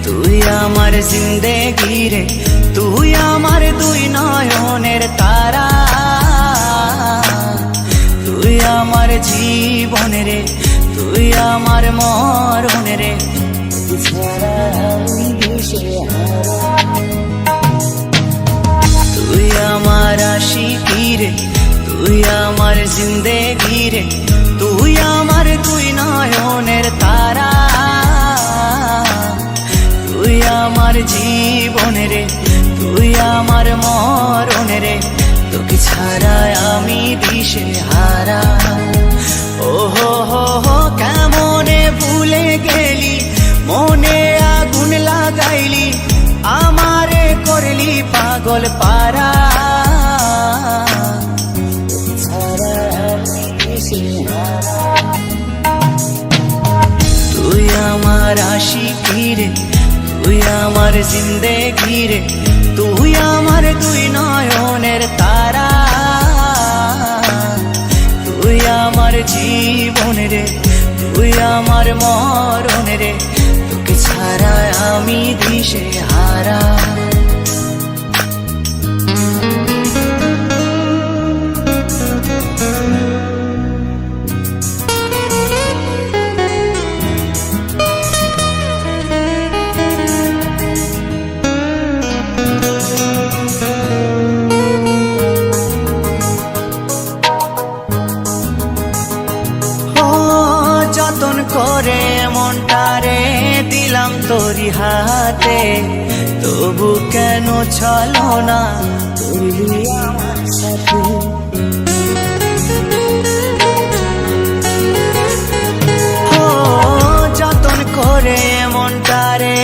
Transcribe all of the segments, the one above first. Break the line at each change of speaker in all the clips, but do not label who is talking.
তুই আমার জিন্দেগি রে, তুই আমার দুই নয়নের তারা, তুই আমার জীবন রে, তুই আমার মরণ রে, ছাড়া আমি দিশেহারা। তুই আমার আশিকি রে, তুই আমার জিন্দেগি রে, তুই আমার দুই নয়নের তারা, তুই আমার জীবন রে, তুই আমার মরণ রে, তোকে ছাড়া আমি দিশেহারা। ও হো হো হো কেমনে ভুলে গেলি, মনে আগুন লাগাইলি, আমারে করলি পাগল পারা, ছাড়া আমি দিশেহারা। তুই আমার আশিকি রে, তুই আমার জিন্দেগি রে, তুই আমার দুই নয়নের তারা, তুই আমার জীবন রে, তুই আমার মরণ রে, তোকে ছাড়া আমি দিশেহারা। যতন করে মনটারে দিলাম তোরি হাতে, তবু কেন চলো না করলি আমার সাথে। যতন করে মনটারে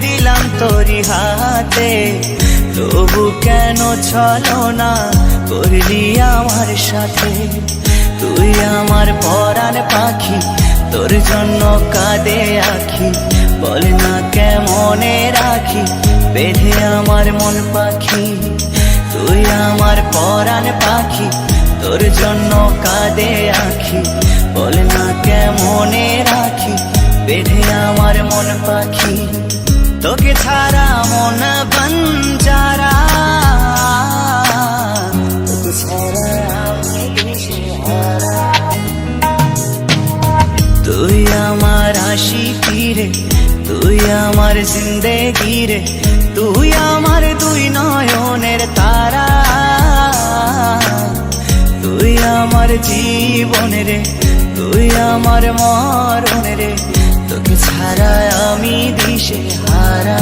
দিলাম তোরি হাতে, তবু কেন চলো না করলি আমার সাথে। তুই আমার পরাণ পাখি, তোর জন্য কাঁদে আখি, বল না কেমনে রাখি বেঁধে আমার মন পাখি। তুই আমার পরাণ পাখি, তোর জন্য কাঁদে আখি, বল না কেমনে রাখি বেঁধে আমার মন পাখি। তোকে ছাড়া মন বঞ্জারা, তোকে ছাড়া আমি দিশেহারা। তুই আমার আশিকি রে, তুই আমার জিন্দেগি রে, তুই আমার দুই নয়নের তারা, তুই আমার জীবন রে, তুই আমার মরণ রে, তোকে ছাড়া আমি দিশেহারা।